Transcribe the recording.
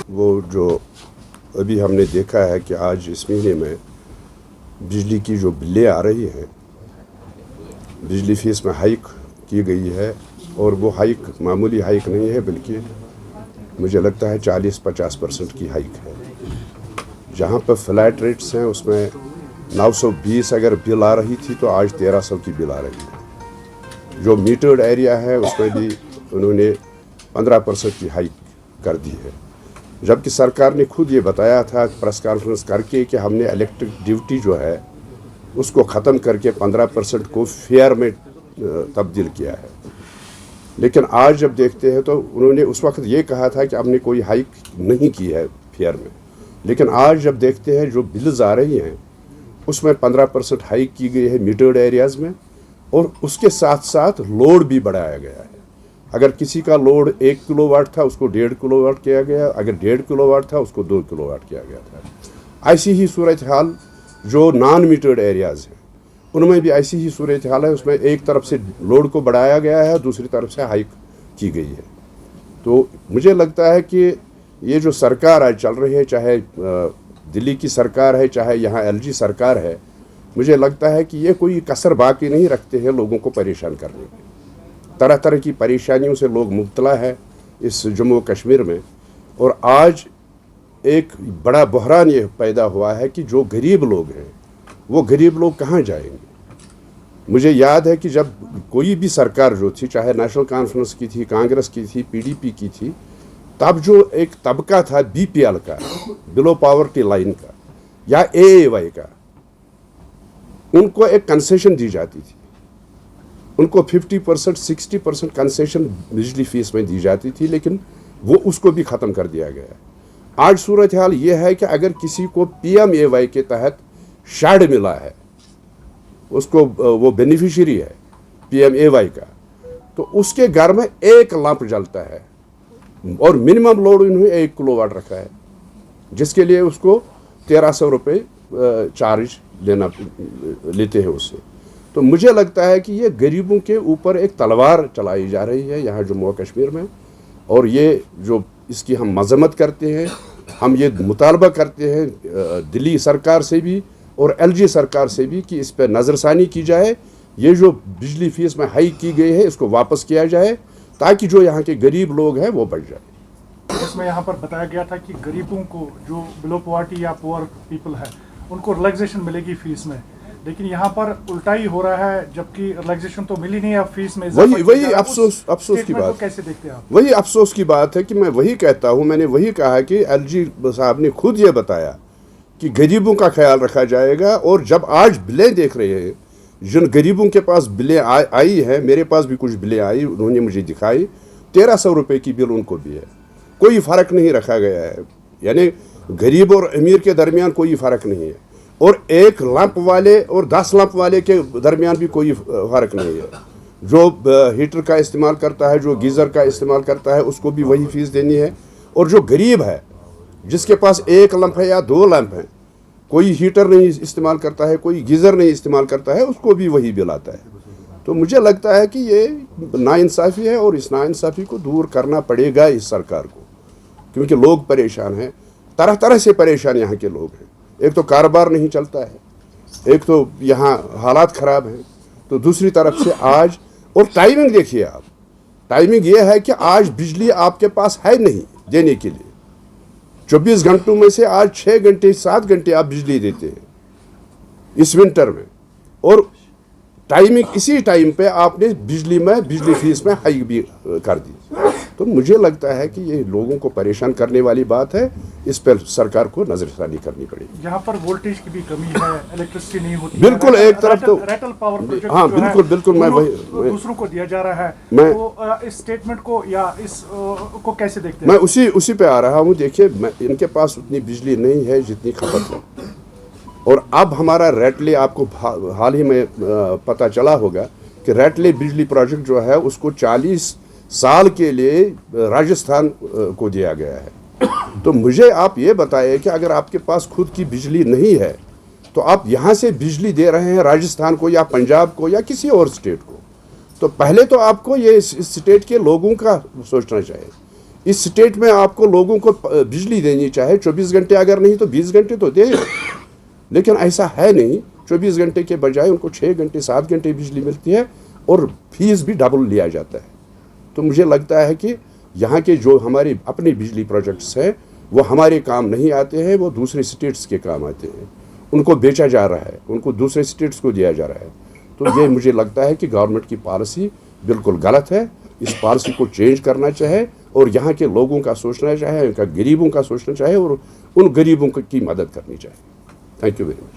वो जो अभी हमने देखा है कि आज इस महीने में बिजली की जो बिलें आ रही हैं, बिजली फीस में हाइक की गई है और वो हाइक मामूली हाइक नहीं है, बल्कि मुझे लगता है 40-50% की हाइक है। जहाँ पर फ्लैट रेट्स हैं उसमें 920 अगर बिल आ रही थी तो आज 1300 की बिल आ रही है। जो मीटर्ड एरिया है उसमें भी उन्होंने 15% की हाइक कर दी है, जबकि सरकार ने खुद ये बताया था प्रेस कॉन्फ्रेंस करके कि हमने इलेक्ट्रिक ड्यूटी जो है उसको ख़त्म करके 15% को फेयर में तब्दील किया है। लेकिन आज जब देखते हैं तो उन्होंने उस वक्त ये कहा था कि हमने कोई हाइक नहीं की है फेयर में, लेकिन आज जब देखते हैं जो बिल्स आ रही हैं उसमें 15% हाइक की गई है मीटर्ड एरियाज़ में, और उसके साथ साथ लोड भी बढ़ाया गया है। अगर किसी का लोड 1 किलोवाट था उसको 1.5 किलोवाट किया गया, अगर 1.5 किलोवाट था उसको 2 किलोवाट किया गया था। ऐसी ही सूरत हाल जो नॉन मीटर्ड एरियाज़ हैं उनमें भी ऐसी ही सूरत हाल है, उसमें एक तरफ से लोड को बढ़ाया गया है, दूसरी तरफ से हाइक की गई है। तो मुझे लगता है कि ये जो सरकार आज चल रही है, चाहे दिल्ली की सरकार है चाहे यहाँ LG सरकार है, मुझे लगता है कि ये कोई कसर बाकी नहीं रखते हैं लोगों को परेशान करने में। तरह तरह की परेशानियों से लोग मुब्तला है इस जम्मू कश्मीर में, और आज एक बड़ा बहरान ये पैदा हुआ है कि जो गरीब लोग हैं वो गरीब लोग कहाँ जाएंगे। मुझे याद है कि जब कोई भी सरकार जो थी, चाहे नेशनल कॉन्फ्रेंस की थी, कांग्रेस की थी, PDP की थी, तब जो एक तबका था BPL का, बिलो पॉवर्टी लाइन का या AAY का, उनको एक कंसेशन दी जाती थी। उनको 50% 60% कंसेशन बिजली फीस में दी जाती थी, लेकिन वो उसको भी ख़त्म कर दिया गया। आज सूरत हाल ये है कि अगर किसी को PMAY के तहत शेड मिला है, उसको वो बेनिफिशियरी है PMAY का, तो उसके घर में 1 लैंप जलता है और मिनिमम लोड इन्होंने 1 किलोवाट रखा है, जिसके लिए उसको 1300 रुपये चार्ज लेते हैं उससे। तो मुझे लगता है कि ये गरीबों के ऊपर एक तलवार चलाई जा रही है यहाँ जम्मू कश्मीर में, और ये जो इसकी हम मजम्मत करते हैं, हम ये मुतालबा करते हैं दिल्ली सरकार से भी और LG सरकार से भी कि इस पर नज़रसानी की जाए। ये जो बिजली फीस में हाइक की गई है इसको वापस किया जाए, ताकि जो यहाँ के गरीब लोग हैं वो बढ़ जाए। इसमें यहाँ पर बताया गया था कि गरीबों को जो बिलो पॉवर्टी या पुअर पीपल है उनको रिलैक्सेशन मिलेगी फीस में, लेकिन यहाँ पर उल्टा ही हो रहा है, जबकि रिलैक्सेशन तो मिली नहीं है फीस में। वही अफसोस की बात, कैसे देखते हैं आप? वही अफसोस की बात है कि मैं वही कहता हूँ, मैंने वही कहा कि LG साहब ने खुद ये बताया कि गरीबों का ख्याल रखा जाएगा। और जब आज बिलें देख रहे हैं, जिन गरीबों के पास बिलें आई हैं, मेरे पास भी कुछ बिलें आई, उन्होंने मुझे दिखाई, 1300 रुपये की बिल उनको भी है। कोई फ़र्क नहीं रखा गया है, यानी गरीब और अमीर के दरमियान कोई फ़र्क नहीं है, और 1 लैंप वाले और 10 लैंप वाले के दरमियान भी कोई फ़र्क नहीं है। जो हीटर का इस्तेमाल करता है, जो गीज़र का इस्तेमाल करता है, उसको भी वही फीस देनी है। और जो गरीब है, जिसके पास 1 लैंप है या 2 लैंप हैं, कोई हीटर नहीं इस्तेमाल करता है, कोई गीज़र नहीं इस्तेमाल करता है, उसको भी वही बिल आता है। तो मुझे लगता है कि ये नाइंसाफ़ी है, और इस नाइंसाफ़ी को दूर करना पड़ेगा इस सरकार को, क्योंकि लोग परेशान हैं, तरह तरह से परेशान यहाँ के लोग हैं। एक तो कारोबार नहीं चलता है, एक तो यहाँ हालात ख़राब हैं, तो दूसरी तरफ से आज, और टाइमिंग देखिए आप, टाइमिंग ये है कि आज बिजली आपके पास है नहीं देने के लिए। 24 घंटों में से आज 6 घंटे 7 घंटे आप बिजली देते हैं इस विंटर में, और टाइमिंग इसी टाइम पे आपने बिजली फीस में हाइक भी कर दी। तो मुझे लगता है कि ये लोगों को परेशान करने वाली बात है, इस पर सरकार को नजरसानी करनी पड़ेगी। यहाँ पर वोल्टेज की भी कमी है, इलेक्ट्रिसिटी नहीं होती बिल्कुल है, एक तरफ तो रेटल पावर प्रोजेक्ट, हाँ बिल्कुल मैं वही दूसरों को दिया जा रहा है। तो इस स्टेटमेंट को या इस को कैसे देखते हैं? मैं उसी पे आ रहा हूँ। देखिए, इनके पास उतनी बिजली नहीं है जितनी खपत है, और अब हमारा रैटले, आपको हाल ही में पता चला होगा कि रैटले बिजली प्रोजेक्ट जो है उसको 40 साल के लिए राजस्थान को दिया गया है। तो मुझे आप ये बताइए कि अगर आपके पास खुद की बिजली नहीं है तो आप यहाँ से बिजली दे रहे हैं राजस्थान को या पंजाब को या किसी और स्टेट को, तो पहले तो आपको ये इस स्टेट के लोगों का सोचना चाहिए। इस स्टेट में आपको लोगों को बिजली देनी चाहिए 24 घंटे, अगर नहीं तो 20 घंटे तो दे, लेकिन ऐसा है नहीं। 24 घंटे के बजाय उनको 6 घंटे 7 घंटे बिजली मिलती है और फीस भी डबल लिया जाता है। तो मुझे लगता है कि यहाँ के जो हमारे अपने बिजली प्रोजेक्ट्स हैं वो हमारे काम नहीं आते हैं, वो दूसरे स्टेट्स के काम आते हैं। उनको बेचा जा रहा है, उनको दूसरे स्टेट्स को दिया जा रहा है। तो ये मुझे लगता है कि गवर्नमेंट की पॉलिसी बिल्कुल गलत है। इस पॉलिसी को चेंज करना चाहे और यहाँ के लोगों का सोचना चाहे, उनका गरीबों का सोचना चाहे और उन गरीबों की मदद करनी चाहिए। Thank you very much.